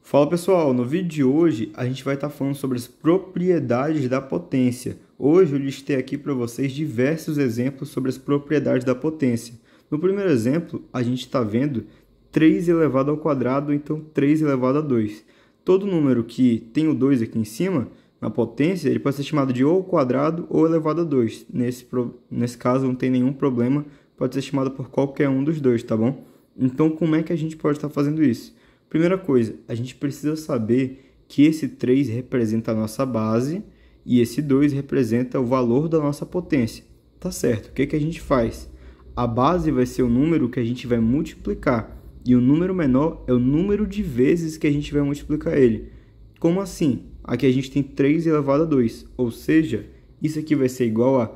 Fala pessoal, no vídeo de hoje a gente vai estar falando sobre as propriedades da potência. Hoje eu listei aqui para vocês diversos exemplos sobre as propriedades da potência. No primeiro exemplo, a gente está vendo 3 elevado ao quadrado, então 3 elevado a 2. Todo número que tem o 2 aqui em cima, na potência, ele pode ser chamado de ou ao quadrado ou elevado a 2. Nesse caso não tem nenhum problema, pode ser chamado por qualquer um dos dois, tá bom? Então como é que a gente pode estar fazendo isso? Primeira coisa, a gente precisa saber que esse 3 representa a nossa base e esse 2 representa o valor da nossa potência. Tá certo, o que a gente faz? A base vai ser o número que a gente vai multiplicar e o número menor é o número de vezes que a gente vai multiplicar ele. Como assim? Aqui a gente tem 3 elevado a 2, ou seja, isso aqui vai ser igual a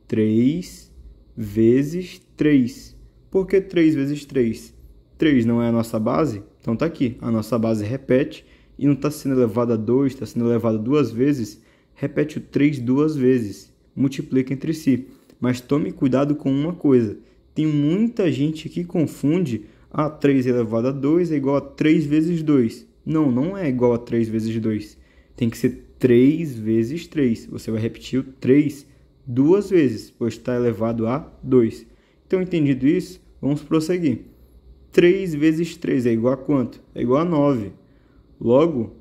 3 vezes 3. Por que 3 vezes 3? 3 não é a nossa base? Então está aqui, a nossa base repete e não está sendo elevado a 2, está sendo elevado duas vezes, repete o 3 duas vezes, multiplica entre si. Mas tome cuidado com uma coisa, tem muita gente que confunde 3 elevado a 2 é igual a 3 vezes 2. Não, não é igual a 3 vezes 2, tem que ser 3 vezes 3, você vai repetir o 3 duas vezes, pois está elevado a 2. Então, entendido isso, vamos prosseguir. 3 vezes 3 é igual a quanto? É igual a 9. Logo,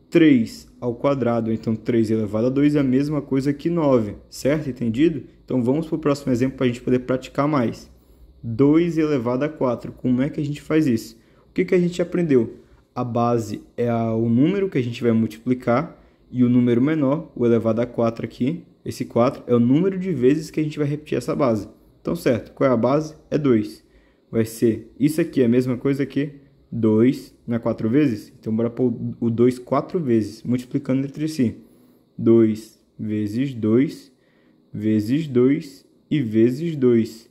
3 ao quadrado, então 3 elevado a 2 é a mesma coisa que 9, certo? Entendido? Então vamos para o próximo exemplo para a gente poder praticar mais. 2 elevado a 4. Como é que a gente faz isso? O que a gente aprendeu? A base é o número que a gente vai multiplicar e o número menor, o elevado a 4 aqui, esse 4 é o número de vezes que a gente vai repetir essa base. Então, certo, qual é a base? É 2. Vai ser, isso aqui é a mesma coisa que 2, não é 4 vezes? Então, bora pôr o 2 4 vezes, multiplicando entre si. 2 vezes 2, vezes 2 e vezes 2.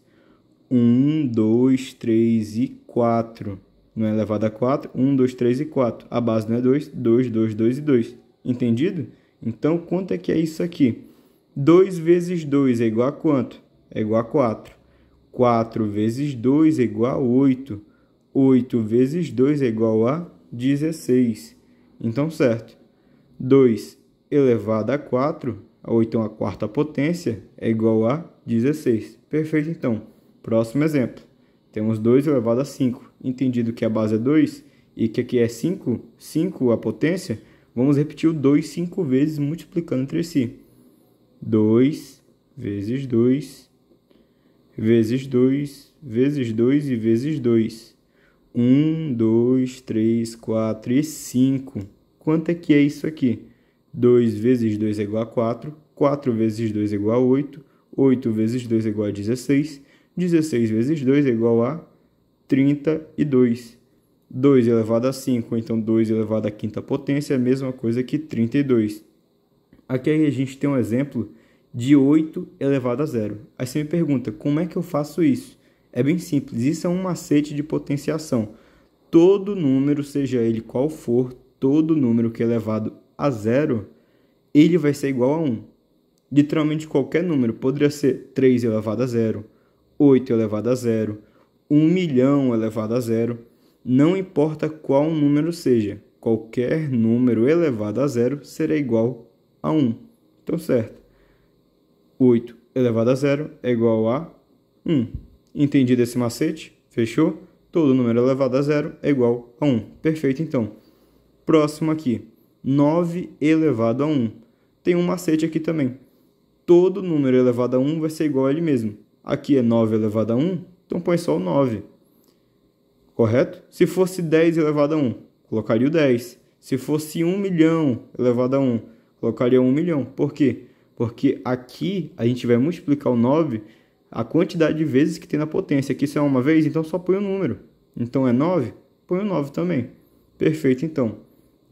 1, 2, 3 e 4. Não é elevado a 4, 1, 2, 3 e 4. A base não é 2, 2, 2, 2 e 2. Entendido? Então, quanto é que é isso aqui? 2 vezes 2 é igual a quanto? É igual a 4. 4 vezes 2 é igual a 8. 8 vezes 2 é igual a 16. Então, certo. 2 elevado a 4, ou então a quarta potência, é igual a 16. Perfeito, então. Próximo exemplo. Temos 2 elevado a 5. Entendido que a base é 2 e que aqui é 5, 5 a potência, vamos repetir o 2 5 vezes, multiplicando entre si. 2 vezes 2 vezes 2, vezes 2 e vezes 2. 1, 2, 3, 4 e 5. Quanto é que é isso aqui? 2 vezes 2 é igual a 4. 4 vezes 2 é igual a 8. 8 vezes 2 é igual a 16. 16 vezes 2 é igual a 32. 2 elevado a 5, então 2 elevado à quinta potência é a mesma coisa que 32. Aqui a gente tem um exemplo de 8 elevado a 0. Aí você me pergunta, como é que eu faço isso? É bem simples, isso é um macete de potenciação. Todo número, seja ele qual for, todo número que é elevado a 0, ele vai ser igual a 1. Literalmente qualquer número, poderia ser 3 elevado a 0, 8 elevado a 0, 1 milhão elevado a 0. Não importa qual número seja, qualquer número elevado a 0 será igual a 1. Então, certo. 8 elevado a 0 é igual a 1. Entendido esse macete? Fechou? Todo número elevado a 0 é igual a 1. Perfeito, então. Próximo aqui. 9 elevado a 1. Tem um macete aqui também. Todo número elevado a 1 vai ser igual a ele mesmo. Aqui é 9 elevado a 1, então põe só o 9. Correto? Se fosse 10 elevado a 1, colocaria o 10. Se fosse 1 milhão elevado a 1, colocaria 1 milhão. Por quê? Porque aqui a gente vai multiplicar o 9 a quantidade de vezes que tem na potência. Aqui só é uma vez, então só põe o número. Então é 9, põe o 9 também. Perfeito, então.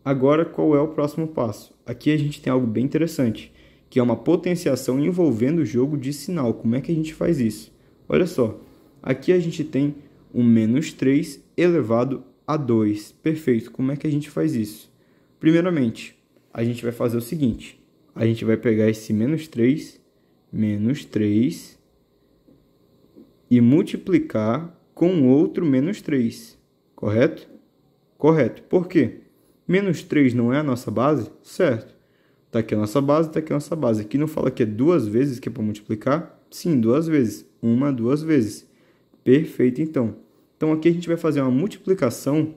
Agora, qual é o próximo passo? Aqui a gente tem algo bem interessante, que é uma potenciação envolvendo o jogo de sinal. Como é que a gente faz isso? Olha só, aqui a gente tem um menos 3 elevado a 2. Perfeito, como é que a gente faz isso? Primeiramente, a gente vai fazer o seguinte. A gente vai pegar esse menos 3 e multiplicar com outro menos 3, correto? Correto. Por quê? Menos 3 não é a nossa base? Certo. Está aqui a nossa base, está aqui a nossa base. Aqui não fala que é 2 vezes que é para multiplicar? Sim, 2 vezes. 1, 2 vezes. Perfeito, então. Então, aqui a gente vai fazer uma multiplicação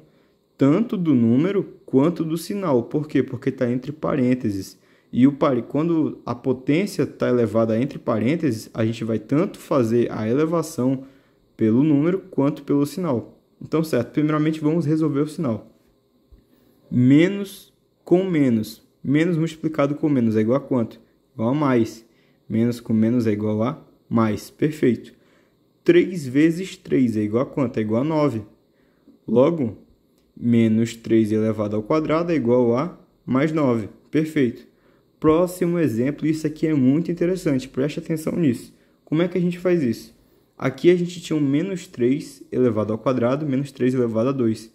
tanto do número quanto do sinal. Por quê? Porque está entre parênteses. E quando a potência está elevada entre parênteses, a gente vai tanto fazer a elevação pelo número quanto pelo sinal. Então, certo. Primeiramente, vamos resolver o sinal. Menos com menos. Menos multiplicado com menos é igual a quanto? Igual a mais. Menos com menos é igual a mais. Perfeito. 3 vezes 3 é igual a quanto? É igual a 9. Logo, menos 3 elevado ao quadrado é igual a mais 9. Perfeito. Próximo exemplo, isso aqui é muito interessante. Preste atenção nisso. Como é que a gente faz isso? Aqui a gente tinha um menos 3 elevado ao quadrado, menos 3 elevado a 2.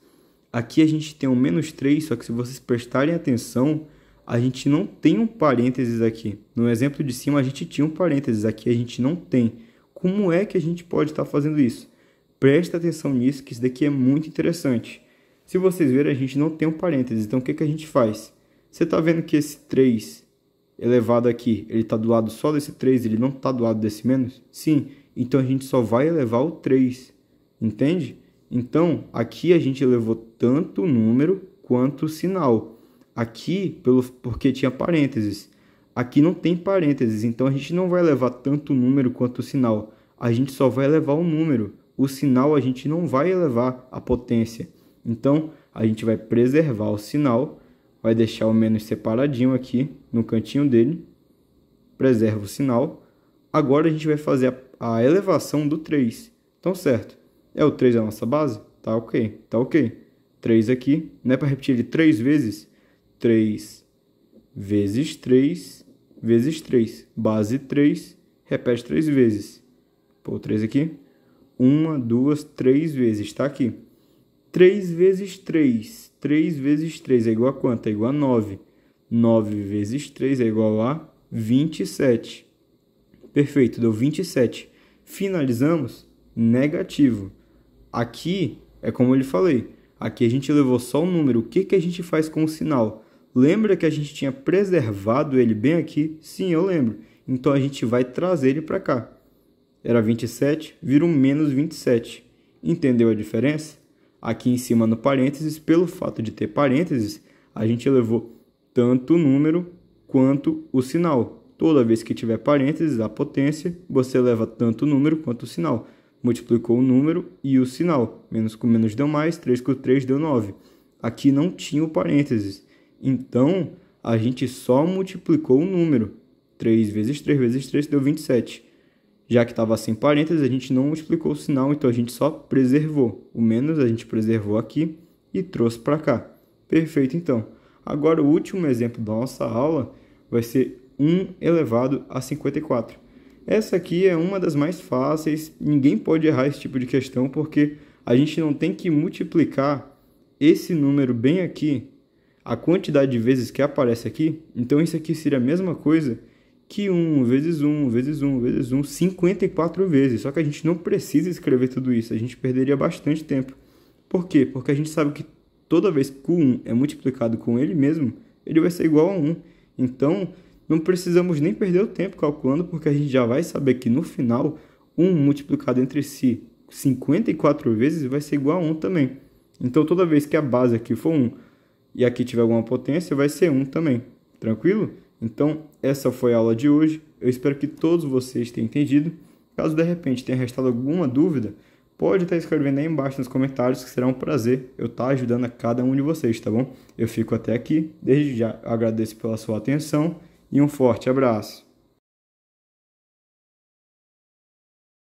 Aqui a gente tem um menos 3, só que se vocês prestarem atenção, a gente não tem um parênteses aqui. No exemplo de cima, a gente tinha um parênteses, aqui a gente não tem. Como é que a gente pode estar fazendo isso? Presta atenção nisso, que isso daqui é muito interessante. Se vocês verem, a gente não tem um parênteses, então o que a gente faz? Você está vendo que esse 3 elevado aqui, ele está do lado só desse 3, ele não está do lado desse menos? Sim, então a gente só vai elevar o 3, entende? Então, aqui a gente elevou tanto o número quanto o sinal. Aqui, porque tinha parênteses. Aqui não tem parênteses, então a gente não vai elevar tanto o número quanto o sinal. A gente só vai elevar o número. O sinal a gente não vai elevar a potência. Então, a gente vai preservar o sinal, vai deixar o menos separadinho aqui no cantinho dele. Preserva o sinal. Agora a gente vai fazer a elevação do 3. Então, certo. É o 3 a nossa base? Tá ok, tá ok. 3 aqui, não é para repetir ele 3 vezes? 3 vezes 3 vezes 3. Base 3, repete 3 vezes. Pô, 3 aqui. 1, 2, 3 vezes, tá aqui. 3 vezes 3. 3 vezes 3 é igual a quanto? É igual a 9. 9 vezes 3 é igual a 27. Perfeito, deu 27. Finalizamos? Negativo. Aqui, é como eu lhe falei, aqui a gente levou só o número. O que a gente faz com o sinal? Lembra que a gente tinha preservado ele bem aqui? Sim, eu lembro. Então, a gente vai trazer ele para cá. Era 27, vira um menos 27. Entendeu a diferença? Aqui em cima no parênteses, pelo fato de ter parênteses, a gente levou tanto o número quanto o sinal. Toda vez que tiver parênteses, a potência, você leva tanto o número quanto o sinal. Multiplicou o número e o sinal. Menos com menos deu mais, 3 com 3 deu 9. Aqui não tinha o parênteses. Então, a gente só multiplicou o número. 3 vezes 3 vezes 3 deu 27. Já que estava sem parênteses, a gente não multiplicou o sinal, então a gente só preservou. O menos a gente preservou aqui e trouxe para cá. Perfeito, então. Agora, o último exemplo da nossa aula vai ser 1 elevado a 54. Essa aqui é uma das mais fáceis, ninguém pode errar esse tipo de questão, porque a gente não tem que multiplicar esse número bem aqui, a quantidade de vezes que aparece aqui. Então, isso aqui seria a mesma coisa que 1 vezes 1 vezes 1 vezes 1, 54 vezes. Só que a gente não precisa escrever tudo isso, a gente perderia bastante tempo. Por quê? Porque a gente sabe que toda vez que o 1 é multiplicado com ele mesmo, ele vai ser igual a 1. Então, não precisamos nem perder o tempo calculando, porque a gente já vai saber que no final, 1 multiplicado entre si 54 vezes vai ser igual a 1 também. Então, toda vez que a base aqui for 1 e aqui tiver alguma potência, vai ser 1 também. Tranquilo? Então, essa foi a aula de hoje. Eu espero que todos vocês tenham entendido. Caso de repente tenha restado alguma dúvida, pode estar escrevendo aí embaixo nos comentários, que será um prazer eu estar ajudando a cada um de vocês, tá bom? Eu fico até aqui. Desde já agradeço pela sua atenção e um forte abraço.